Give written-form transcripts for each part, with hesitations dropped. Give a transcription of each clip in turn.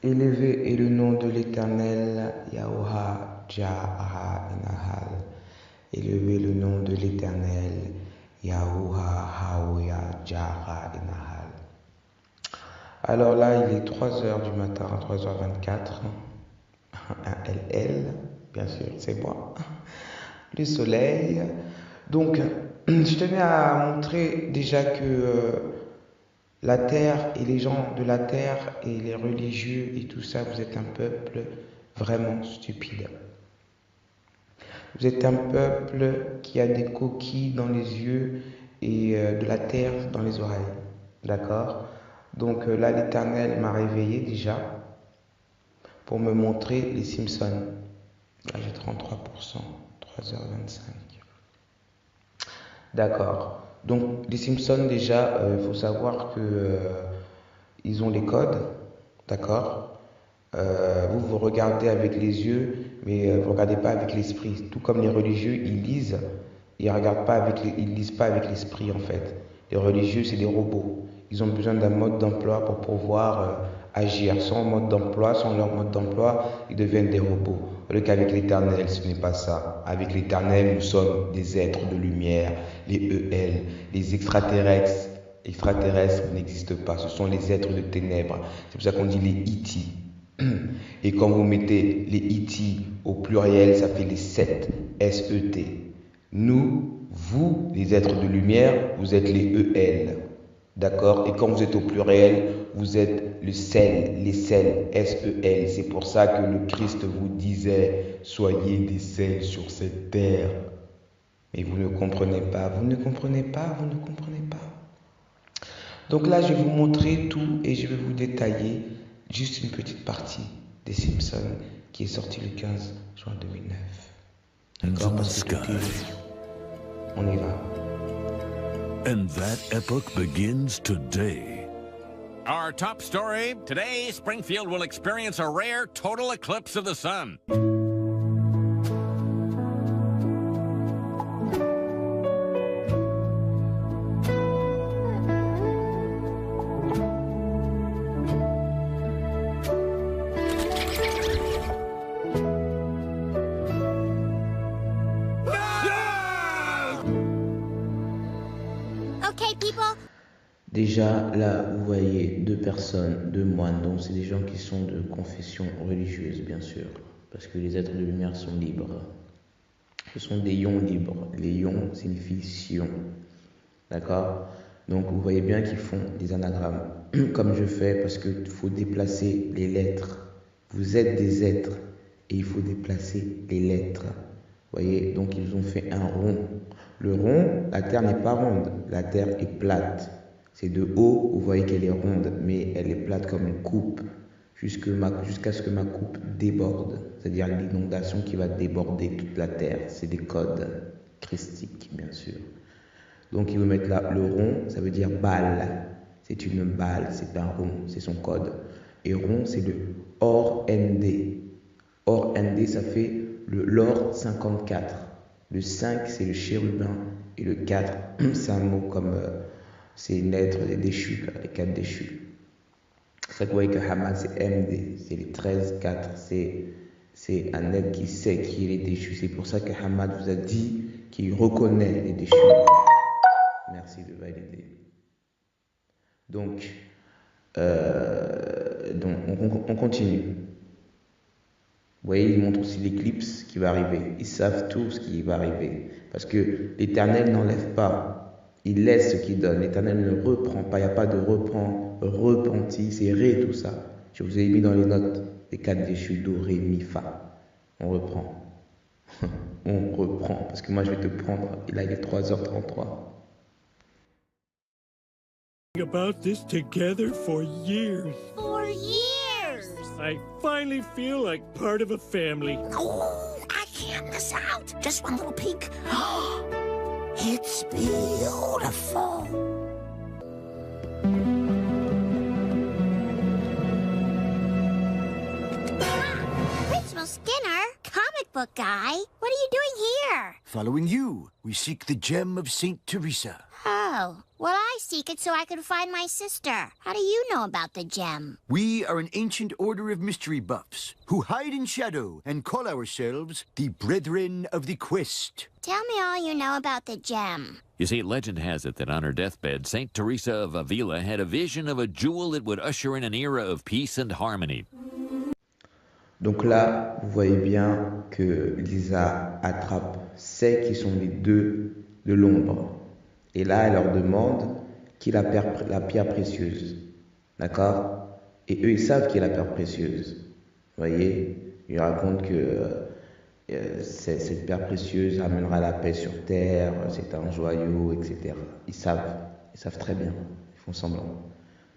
Élevé est le nom de l'Éternel, Yahuwah Jahara Nahal. Élevé le nom de l'Éternel, Yahuwah Haouya Jahara Nahal. Alors là, il est 3 heures du matin, 3h24. Un LL, bien sûr, c'est moi. Le soleil. Donc, je tenais à montrer déjà que la terre et les gens de la terre et les religieux et tout ça, vous êtes un peuple vraiment stupide. Vous êtes un peuple qui a des coquilles dans les yeux et de la terre dans les oreilles. D'accord? Donc là, l'Éternel m'a réveillé déjà pour me montrer les Simpsons. Là, j'ai 33%, 3h25. D'accord. Donc, les Simpsons, déjà, il faut savoir que ils ont les codes, d'accord. Vous regardez avec les yeux, mais vous ne regardez pas avec l'esprit. Tout comme les religieux, ils lisent, ils lisent pas avec l'esprit en fait. Les religieux, c'est des robots. Ils ont besoin d'un mode d'emploi pour pouvoir agir. Sans mode d'emploi, sans leur mode d'emploi, ils deviennent des robots. Alors qu'avec l'Éternel, ce n'est pas ça. Avec l'Éternel, nous sommes des êtres de lumière, les EL, les extraterrestres. Extraterrestres n'existent pas, ce sont les êtres de ténèbres. C'est pour ça qu'on dit les E.T. Et quand vous mettez les E.T. au pluriel, ça fait les 7, S-E-T. Nous, vous, les êtres de lumière, vous êtes les EL. D'accord? Et quand vous êtes au pluriel, vous êtes le sel, les sels, S-E-L. C'est pour ça que le Christ vous disait, soyez des sels sur cette terre. Mais vous ne comprenez pas, vous ne comprenez pas, vous ne comprenez pas. Donc là, je vais vous montrer tout et je vais vous détailler juste une petite partie des Simpsons qui est sortie le 15 juin 2009. D'accord? Parce que on y va. And that epoch begins today. Our top story today, Springfield will experience a rare total eclipse of the sun. Déjà, là, vous voyez 2 personnes, 2 moines, donc c'est des gens qui sont de confession religieuse, bien sûr, parce que les êtres de lumière sont libres. Ce sont des ions libres. Les ions signifient sion. D'accord? Donc, vous voyez bien qu'ils font des anagrammes, comme je fais, parce qu'il faut déplacer les lettres. Vous êtes des êtres, et il faut déplacer les lettres. Vous voyez? Donc, ils ont fait un rond. Le rond, la terre n'est pas ronde, la terre est plate. C'est de haut, vous voyez qu'elle est ronde, mais elle est plate comme une coupe, jusqu'à ce que ma coupe déborde. C'est-à-dire l'inondation qui va déborder toute la terre. C'est des codes christiques, bien sûr. Donc, il veut mettre là le rond, ça veut dire balle. C'est une balle, c'est un rond, c'est son code. Et rond, c'est le OR-ND. OR-ND, ça fait le LOR 54. Le 5, c'est le chérubin. Et le 4, c'est un mot comme... c'est une lettre des déchus, les 4 déchus. C'est ça que vous voyez que Hamad, c'est MD, c'est les 13, 4, c'est un être qui sait qui est les déchus. C'est pour ça que Hamad vous a dit qu'il reconnaît les déchus. Merci de valider. Donc on continue. Vous voyez, il montre aussi l'éclipse qui va arriver. Ils savent tout ce qui va arriver. Parce que l'Éternel n'enlève pas. Il laisse ce qu'il donne. L'Éternel ne reprend pas. Il n'y a pas de repenti. C'est ré tout ça. Je vous ai mis dans les notes les 4 déchus, do, ré, mi, fa. On reprend. On reprend. Parce que moi, je vais te prendre. Et là, il est 3h33. About this together for years. For years! I finally feel like part of a family. Oh, I can't miss out. Just one little peek. It's beautiful. Principal Skinner, comic book guy, what are you doing here? Following you, we seek the gem of Saint Teresa. Oh, Well, I seek it so I can find my sister. How do you know about the gem? We are an ancient order of mystery buffs who hide in shadow and call ourselves the Brethren of the Quest. Tell me all you know about the gem. You see, legend has it that on her deathbed, St. Teresa of Avila had a vision of a jewel that would usher in an era of peace and harmony. Donc là, vous voyez bien que Lisa attrape ceux qui sont les deux de l'ombre. Et là, elle leur demande qui est la pierre précieuse. D'accord? Et eux, ils savent qui est la pierre précieuse. Vous voyez? Ils racontent que cette pierre précieuse amènera la paix sur terre, c'est un joyau, etc. Ils savent très bien. Ils font semblant.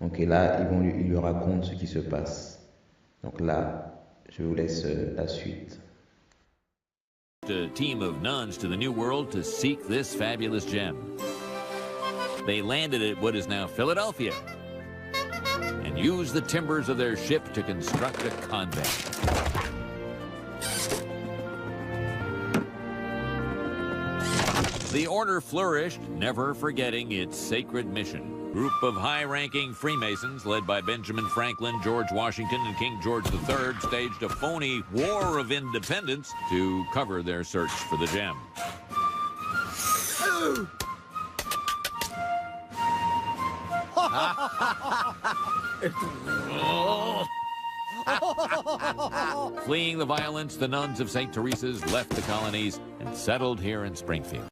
Donc et là, ils lui racontent ce qui se passe. Donc là, je vous laisse la suite. A team of nuns to the New World to seek this fabulous gem. They landed at what is now Philadelphia and used the timbers of their ship to construct a convent. The order flourished, never forgetting its sacred mission. Group of high-ranking Freemasons, led by Benjamin Franklin, George Washington, and King George III, staged a phony War of Independence to cover their search for the gem. Fleeing the violence, the nuns of St. Teresa's left the colonies and settled here in Springfield.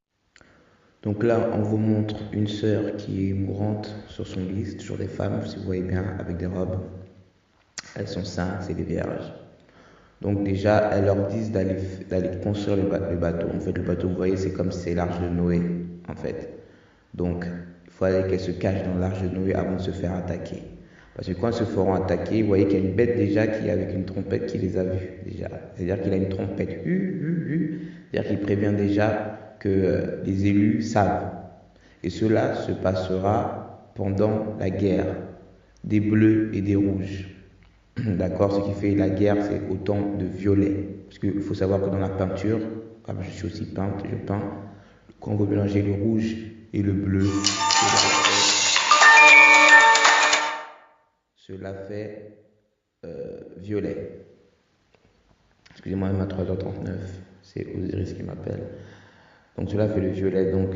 Donc là, on vous montre une sœur qui est mourante sur son lit, c'est toujours des femmes, si vous voyez bien, avec des robes. Elles sont saintes, c'est des vierges. Donc déjà, elles leur disent d'aller construire le bateau. En fait, le bateau, vous voyez, c'est comme c'est l'arche de Noé, en fait. Donc, il faut aller qu'elles se cachent dans l'arche de Noé avant de se faire attaquer. Parce que quand elles se feront attaquer, vous voyez qu'il y a une bête déjà qui est avec une trompette qui les a vues, déjà. C'est-à-dire qu'il a une trompette, c'est-à-dire qu'il prévient déjà que les élus savent. Et cela se passera pendant la guerre des bleus et des rouges. D'accord? Ce qui fait la guerre, c'est autant de violet. Parce qu'il faut savoir que dans la peinture, comme je suis aussi peintre, je peins, quand vous mélangez le rouge et le bleu, cela fait violet. Excusez-moi, même à 3h39, c'est Osiris qui m'appelle. Donc cela fait le violet, donc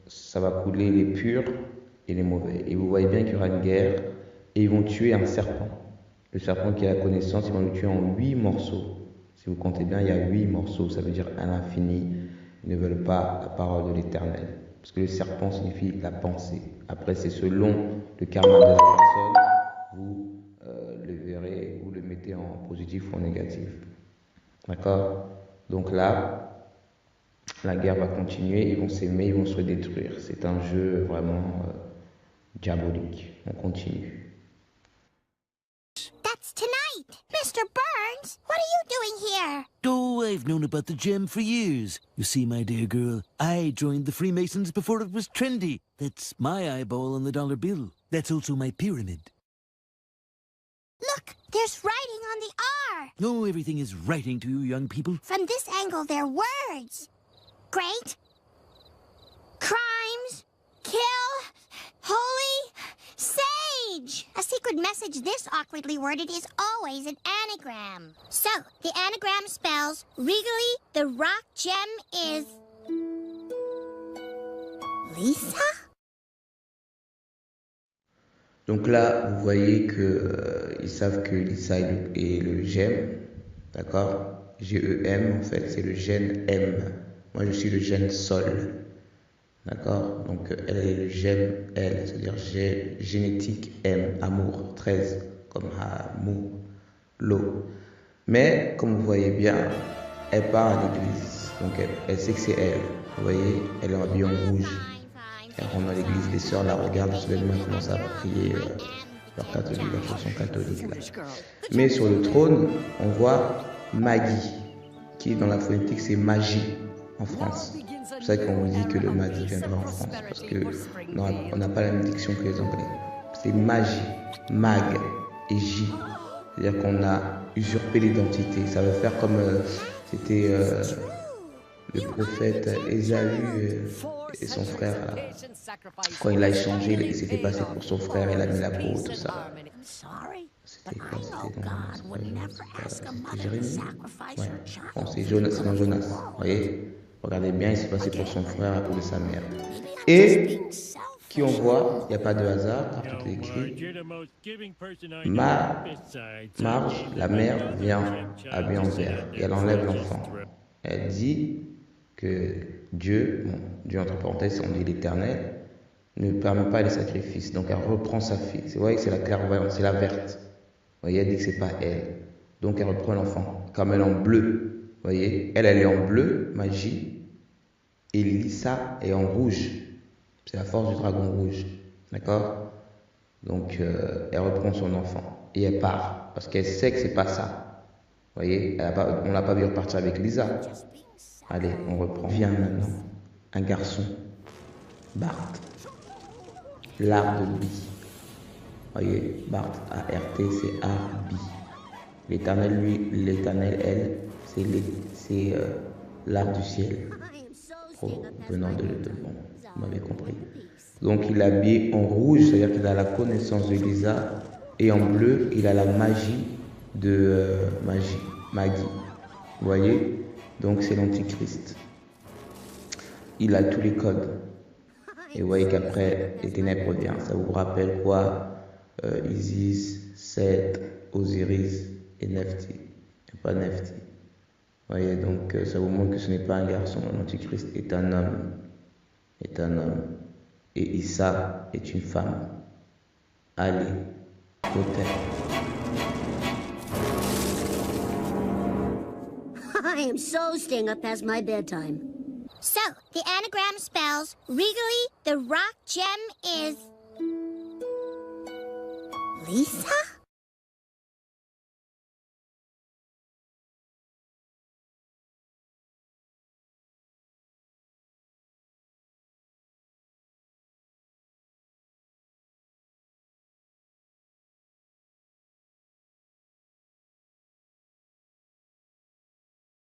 ça va couler les purs et les mauvais. Et vous voyez bien qu'il y aura une guerre et ils vont tuer un serpent. Le serpent qui a la connaissance, ils vont le tuer en 8 morceaux. Si vous comptez bien, il y a 8 morceaux, ça veut dire à l'infini. Ils ne veulent pas la parole de l'Éternel. Parce que le serpent signifie la pensée. Après, c'est selon le karma de la personne, vous le verrez, vous le mettez en positif ou en négatif. D'accord? Donc là, la guerre va continuer, ils vont s'aimer, ils vont se détruire. C'est un jeu vraiment diabolique. On continue. That's tonight! Mr. Burns, what are you doing here? Oh, I've known about the gem for years. You see, my dear girl, I joined the Freemasons before it was trendy. That's my eyeball on the dollar bill. That's also my pyramid. Look, there's writing on the R. Oh, everything is writing to you young people. From this angle, they're words. Great. Crimes. Kill. Holy. Sage. A secret message this awkwardly worded is always an anagram. So, the anagram spells, regally, the rock gem is... Lisa? Donc là, vous voyez que ils savent que Lisa est le gemme, d'accord? G-E-M, en fait, c'est le gène M. Moi, je suis le gène Sol, d'accord? Donc, elle est le gène L, c'est-à-dire génétique M, amour, 13, comme amour, l'eau. Mais, comme vous voyez bien, elle part à l'église, donc elle sait que c'est elle. Vous voyez, elle est habillée en rouge. Elle rentre dans l'église, les sœurs la regardent, soudainement elles commencent à prier leur chanson catholique. Là. Mais sur le trône, on voit Maggie, qui dans la phonétique c'est magie en France. C'est pour ça qu'on dit que le magie viendra en France, parce qu'on n'a pas la même diction que les Anglais. C'est magie, mag et J. C'est-à-dire qu'on a usurpé l'identité. Ça veut faire comme c'était le prophète Ésaü et son frère, là, quand il a échangé, il s'était passé pour son frère, il a mis la peau, tout ça. C'était quoi? C'était Jérémie? Ouais. Bon, c'est dans Jonas. Vous voyez? Regardez bien, il s'est passé pour son frère à cause de sa mère. Et qui on voit, il n'y a pas de hasard, car tout est écrit. Marge, la mère, vient habillée en vert et elle enlève l'enfant. Elle dit que Dieu, entre parenthèses, on dit l'Éternel, ne permet pas les sacrifices. Donc elle reprend sa fille. Vous voyez que c'est la clairvoyante, c'est la verte. Vous voyez, elle dit que c'est pas elle. Donc elle reprend l'enfant, comme elle est en bleu. Vous voyez, elle est en bleu, magie. Et Lisa est en rouge. C'est la force du dragon rouge. D'accord? Donc elle reprend son enfant. Et elle part. Parce qu'elle sait que c'est pas ça. Vous voyez, on l'a pas vu repartir avec Lisa. Allez, on reprend. Vient maintenant un garçon. Bart. L'art de Bi. Voyez, Bart, A-R-T, c'est Arbi. L'éternel, lui, l'éternel, elle, c'est l'art du ciel. Venant de bon, vous m'avez compris. Donc il est habillé en rouge, c'est-à-dire qu'il a la connaissance de Lisa, et en bleu, il a la magie de Maggie. Vous voyez? Donc c'est l'Antichrist. Il a tous les codes. Et vous voyez qu'après, les ténèbres reviennent. Ça vous rappelle quoi? Isis, Seth, Osiris et Nephti. Et pas Nephti. Vous voyez, donc ça vous montre que ce n'est pas un garçon. L'Antichrist est un homme. Et Issa est une femme. Allez, hôtel. I am so staying up past my bedtime. So, the anagram spells, regally, the rock gem is... Lisa?